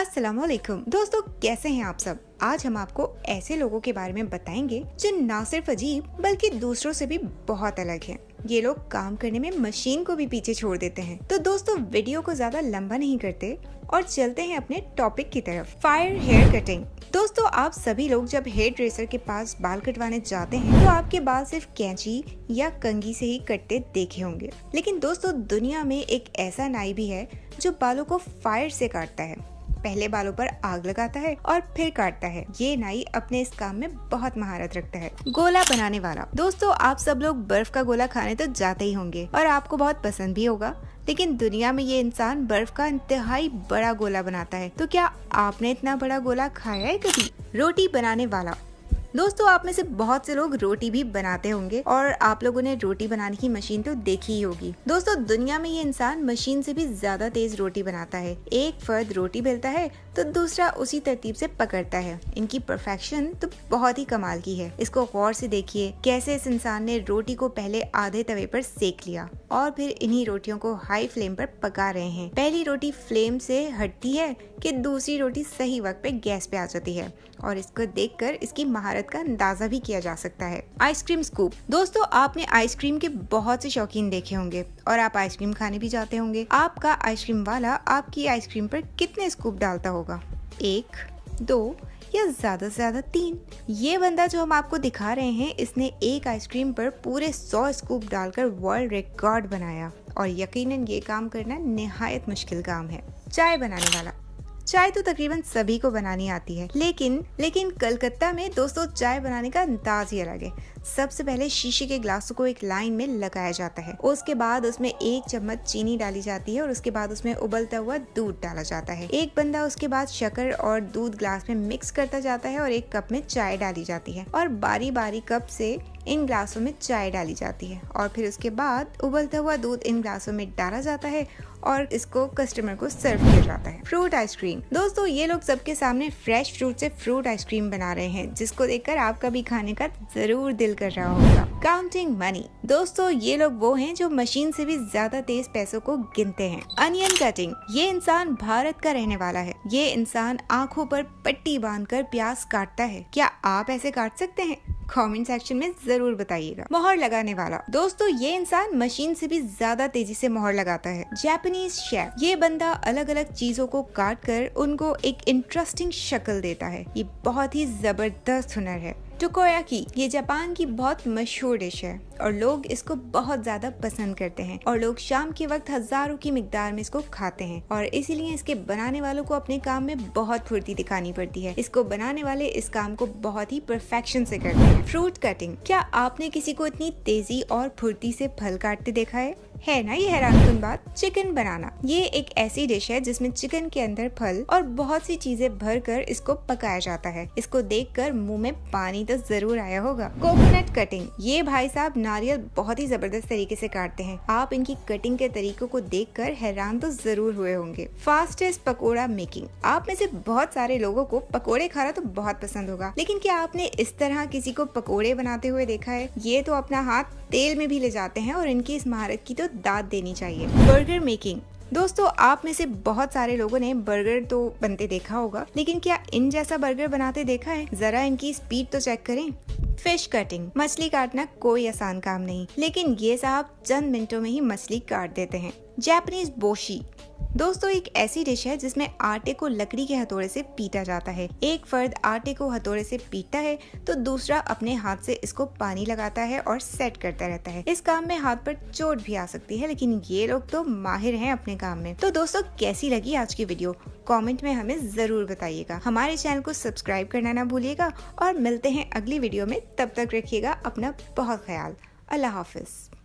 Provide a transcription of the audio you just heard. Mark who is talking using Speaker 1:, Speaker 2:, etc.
Speaker 1: अस्सलामुअलैकुम दोस्तों, कैसे हैं आप सब। आज हम आपको ऐसे लोगों के बारे में बताएंगे जो ना सिर्फ अजीब बल्कि दूसरों से भी बहुत अलग हैं। ये लोग काम करने में मशीन को भी पीछे छोड़ देते हैं। तो दोस्तों, वीडियो को ज्यादा लंबा नहीं करते और चलते हैं अपने टॉपिक की तरफ। Fire hair cutting. दोस्तों, आप सभी लोग जब हेयर ड्रेसर के पास बाल कटवाने जाते हैं तो आपके बाल सिर्फ कैंची या कंघी से ही कटते देखे होंगे। लेकिन दोस्तों, दुनिया में एक ऐसा नाई भी है जो बालों को फायर से काटता है। पहले बालों पर आग लगाता है और फिर काटता है। ये नाई अपने इस काम में बहुत महारत रखता है। गोला बनाने वाला। दोस्तों, आप सब लोग बर्फ का गोला खाने तो जाते ही होंगे और आपको बहुत पसंद भी होगा। लेकिन दुनिया में ये इंसान बर्फ का इंतहाई बड़ा गोला बनाता है। तो क्या आपने इतना बड़ा गोला खाया है कभी? रोटी बनाने वाला। दोस्तों, आप में से बहुत से लोग रोटी भी बनाते होंगे और आप लोगों ने रोटी बनाने की मशीन तो देखी ही होगी। दोस्तों, दुनिया में ये इंसान मशीन से भी ज्यादा तेज रोटी बनाता है। एक फर्द रोटी बेलता है तो दूसरा उसी तरतीब से पकड़ता है। इनकी परफेक्शन तो बहुत ही कमाल की है। इसको गौर से देखिए कैसे इस इंसान ने रोटी को पहले आधे तवे पर सेक लिया और फिर इन्हीं रोटियों को हाई फ्लेम पर पका रहे हैं। पहली रोटी फ्लेम से हटती है कि दूसरी रोटी सही वक्त पे गैस पे आ जाती है और इसको देखकर इसकी महारत का अंदाजा भी किया जा सकता है। Ice cream scoop. दोस्तों, आपने आइसक्रीम के बहुत से शौकीन देखे होंगे और आप आइसक्रीम खाने भी जाते होंगे। आपका आइसक्रीम वाला आपकी आइसक्रीम पर कितने स्कूप डालता होगा? 1, 2 या ज्यादा से ज्यादा 3। ये बंदा जो हम आपको दिखा रहे हैं, इसने एक आइसक्रीम पर पूरे 100 स्कूप डालकर वर्ल्ड रिकॉर्ड बनाया और यकीनन ये काम करना निहायत मुश्किल काम है। चाय बनाने वाला। चाय तो तकरीबन सभी को बनानी आती है, लेकिन कलकत्ता में दोस्तों चाय बनाने का अंदाज ही अलग है। सबसे पहले शीशे के ग्लासों को एक लाइन में लगाया जाता है। उसके बाद उसमें 1 चम्मच चीनी डाली जाती है और उसके बाद उसमें उबलता हुआ दूध डाला जाता है। एक बंदा उसके बाद शक्कर और दूध ग्लास में मिक्स करता जाता है और एक कप में चाय डाली जाती है और बारी बारी कप से इन ग्लासों में चाय डाली जाती है और फिर उसके बाद उबलता हुआ दूध इन ग्लासों में डाला जाता है और इसको कस्टमर को सर्व किया जाता है। Fruit ice cream. दोस्तों, ये लोग सबके सामने फ्रेश फ्रूट से फ्रूट आइसक्रीम बना रहे हैं, जिसको देखकर आपका भी खाने का जरूर दिल कर रहा होगा। Counting money. दोस्तों, ये लोग वो हैं जो मशीन से भी ज्यादा तेज पैसों को गिनते हैं। Onion cutting. ये इंसान भारत का रहने वाला है। ये इंसान आंखों पर पट्टी बांधकर प्याज काटता है। क्या आप ऐसे काट सकते हैं? कमेंट सेक्शन में जरूर बताइएगा। मोहर लगाने वाला। दोस्तों, ये इंसान मशीन से भी ज्यादा तेजी से मोहर लगाता है। Japanese chef. ये बंदा अलग अलग चीजों को काट कर उनको एक इंटरेस्टिंग शक्ल देता है। ये बहुत ही जबरदस्त हुनर है। टोकोयाकी। ये जापान की बहुत मशहूर डिश है और लोग इसको बहुत ज्यादा पसंद करते हैं और लोग शाम के वक्त हजारों की मिकदार में इसको खाते हैं और इसीलिए इसके बनाने वालों को अपने काम में बहुत फुर्ती दिखानी पड़ती है। इसको बनाने वाले इस काम को बहुत ही परफेक्शन से करते हैं। Fruit cutting. क्या आपने किसी को इतनी तेजी और फुर्ती से फल काटते देखा है ना ये हैरानकुन बात। चिकन बनाना। ये एक ऐसी डिश है जिसमें चिकन के अंदर फल और बहुत सी चीजें भरकर इसको पकाया जाता है। इसको देखकर मुंह में पानी तो जरूर आया होगा। Coconut cutting. ये भाई साहब नारियल बहुत ही जबरदस्त तरीके से काटते हैं। आप इनकी कटिंग के तरीकों को देखकर हैरान तो जरूर हुए होंगे। Fastest pakora making. आप में से बहुत सारे लोगों को पकोड़े खाना तो बहुत पसंद होगा, लेकिन क्या आपने इस तरह किसी को पकोड़े बनाते हुए देखा है? ये तो अपना हाथ तेल में भी ले जाते हैं और इनकी इस महारत की तो दाद देनी चाहिए। Burger making. दोस्तों, आप में से बहुत सारे लोगों ने बर्गर तो बनते देखा होगा, लेकिन क्या इन जैसा बर्गर बनाते देखा है? जरा इनकी स्पीड तो चेक करें। Fish cutting. मछली काटना कोई आसान काम नहीं, लेकिन ये साहब चंद मिनटों में ही मछली काट देते हैं। जापानीज बोशी। दोस्तों, एक ऐसी डिश है जिसमें आटे को लकड़ी के हथौड़े से पीटा जाता है। एक फर्द आटे को हथौड़े से पीटता है तो दूसरा अपने हाथ से इसको पानी लगाता है और सेट करता रहता है। इस काम में हाथ पर चोट भी आ सकती है, लेकिन ये लोग तो माहिर हैं अपने काम में। तो दोस्तों, कैसी लगी आज की वीडियो? कमेंट में हमें जरूर बताइएगा। हमारे चैनल को सब्सक्राइब करना ना भूलिएगा और मिलते हैं अगली वीडियो में। तब तक रखिएगा अपना बहुत ख्याल। अल्लाह हाफिज।